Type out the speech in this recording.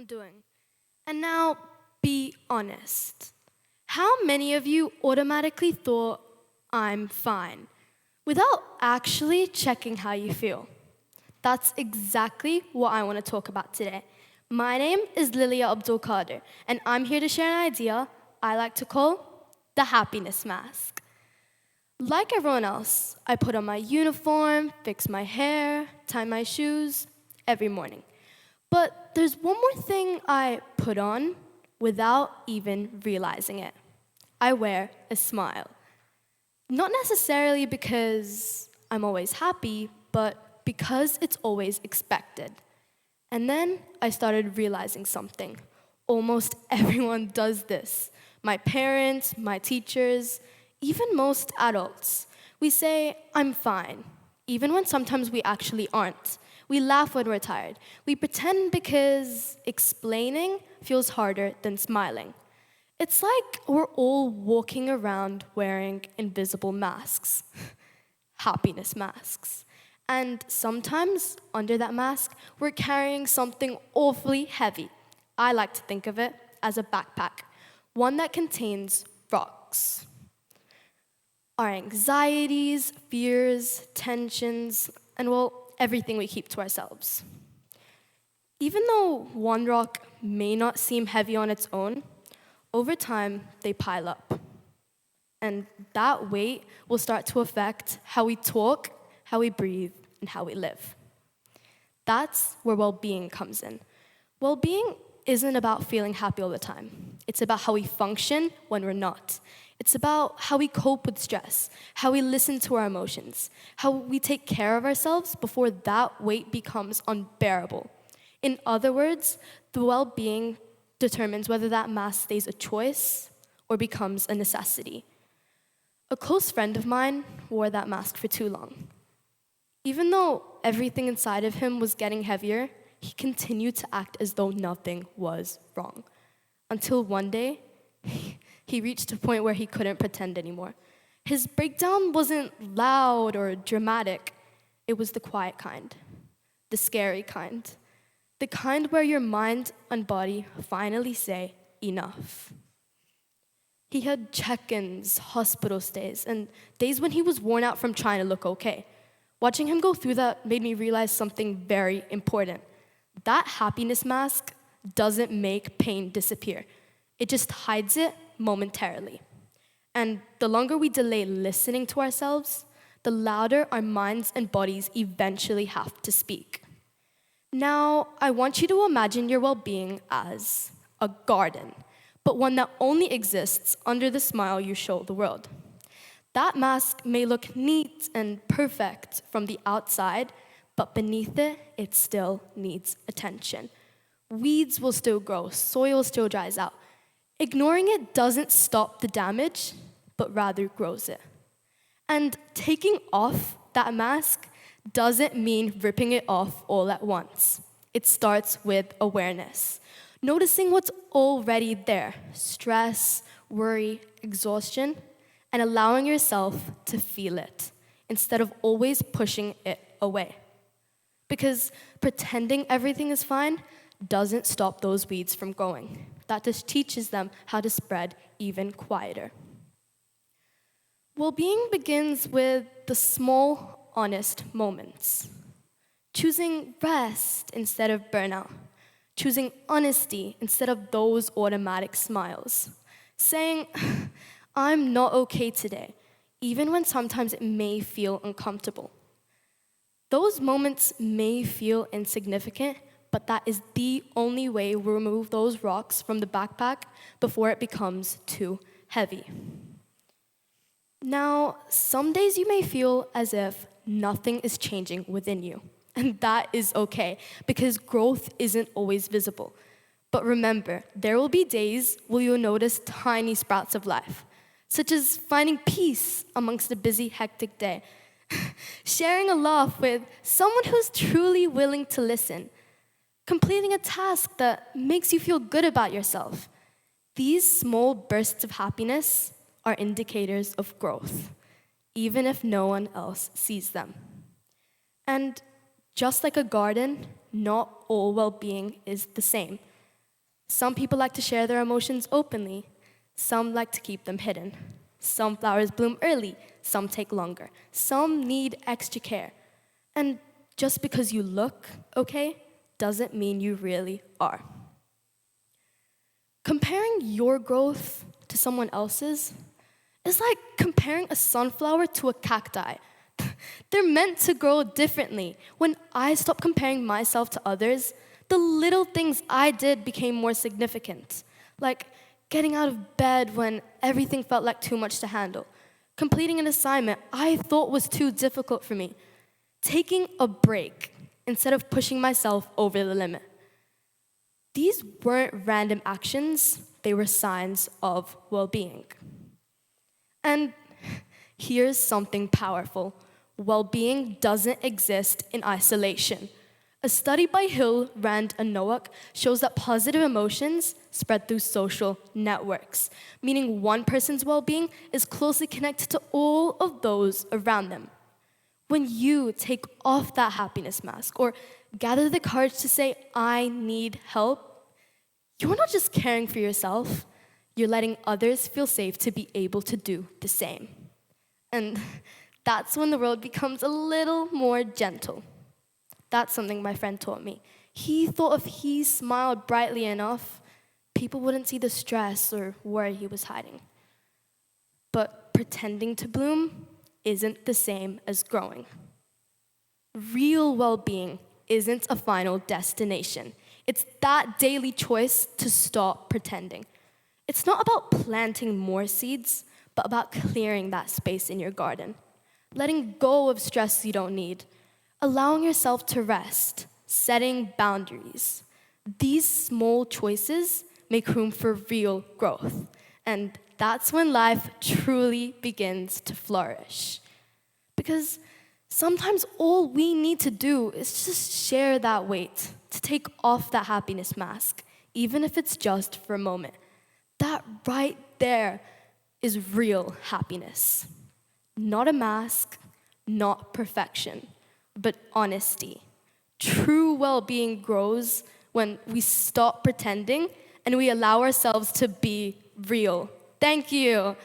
doing. And now, be honest. How many of you automatically thought, I'm fine, without actually checking how you feel? That's exactly what I want to talk about today. My name is Lilia Abdul Qader, and I'm here to share an idea I like to call the happiness mask. Like everyone else, I put on my uniform, fix my hair, tie my shoes every morning. But there's one more thing I put on without even realizing it. I wear a smile. Not necessarily because I'm always happy, but because it's always expected. And then I started realizing something. Almost everyone does this. My parents, my teachers, even most adults. We say, I'm fine, even when sometimes we actually aren't. We laugh when we're tired. We pretend because explaining feels harder than smiling. It's like we're all walking around wearing invisible masks, happiness masks. And sometimes, under that mask, we're carrying something awfully heavy. I like to think of it as a backpack, one that contains rocks. Our anxieties, fears, tensions, and well, everything we keep to ourselves. Even though one rock may not seem heavy on its own, over time, they pile up. And that weight will start to affect how we talk, how we breathe, and how we live. That's where well-being comes in. Well-being isn't about feeling happy all the time. It's about how we function when we're not. It's about how we cope with stress, how we listen to our emotions, how we take care of ourselves before that weight becomes unbearable. In other words, the well-being determines whether that mask stays a choice or becomes a necessity. A close friend of mine wore that mask for too long. Even though everything inside of him was getting heavier, he continued to act as though nothing was wrong. Until one day, he reached a point where he couldn't pretend anymore. His breakdown wasn't loud or dramatic. It was the quiet kind, the scary kind, the kind where your mind and body finally say, enough. He had check-ins, hospital stays, and days when he was worn out from trying to look okay. Watching him go through that made me realize something very important. That happiness mask doesn't make pain disappear. It just hides it momentarily. And the longer we delay listening to ourselves, the louder our minds and bodies eventually have to speak. Now, I want you to imagine your well-being as a garden, but one that only exists under the smile you show the world. That mask may look neat and perfect from the outside, but beneath it, it still needs attention. Weeds will still grow, soil still dries out. Ignoring it doesn't stop the damage, but rather grows it. And taking off that mask doesn't mean ripping it off all at once. It starts with awareness. Noticing what's already there, stress, worry, exhaustion, and allowing yourself to feel it instead of always pushing it away. Because pretending everything is fine doesn't stop those weeds from growing. That just teaches them how to spread even quieter. Well-being begins with the small, honest moments. Choosing rest instead of burnout. Choosing honesty instead of those automatic smiles. Saying, I'm not okay today, even when sometimes it may feel uncomfortable. Those moments may feel insignificant, but that is the only way we remove those rocks from the backpack before it becomes too heavy. Now, some days you may feel as if nothing is changing within you, and that is okay, because growth isn't always visible. But remember, there will be days where you'll notice tiny sprouts of life, such as finding peace amongst a busy, hectic day, sharing a laugh with someone who's truly willing to listen, completing a task that makes you feel good about yourself. These small bursts of happiness are indicators of growth, even if no one else sees them. And just like a garden, not all well-being is the same. Some people like to share their emotions openly. Some like to keep them hidden. Some flowers bloom early. Some take longer. Some need extra care. And just because you look okay doesn't mean you really are. Comparing your growth to someone else's is like comparing a sunflower to a cacti. They're meant to grow differently. When I stopped comparing myself to others, the little things I did became more significant. Like getting out of bed when everything felt like too much to handle. Completing an assignment I thought was too difficult for me. Taking a break instead of pushing myself over the limit. These weren't random actions, they were signs of well-being. And here's something powerful. Well-being doesn't exist in isolation. A study by Hill, Rand, and Nowak shows that positive emotions spread through social networks, meaning one person's well-being is closely connected to all of those around them. When you take off that happiness mask or gather the courage to say, I need help, you're not just caring for yourself, you're letting others feel safe to be able to do the same. And that's when the world becomes a little more gentle. That's something my friend taught me. He thought if he smiled brightly enough, people wouldn't see the stress or worry he was hiding. But pretending to bloom isn't the same as growing. Real well-being isn't a final destination. It's that daily choice to stop pretending. It's not about planting more seeds, but about clearing that space in your garden. Letting go of stress you don't need. Allowing yourself to rest. Setting boundaries. These small choices make room for real growth. And that's when life truly begins to flourish. Because sometimes all we need to do is just share that weight, to take off that happiness mask, even if it's just for a moment. That right there is real happiness. Not a mask, not perfection, but honesty. True well-being grows when we stop pretending and we allow ourselves to be real. Thank you.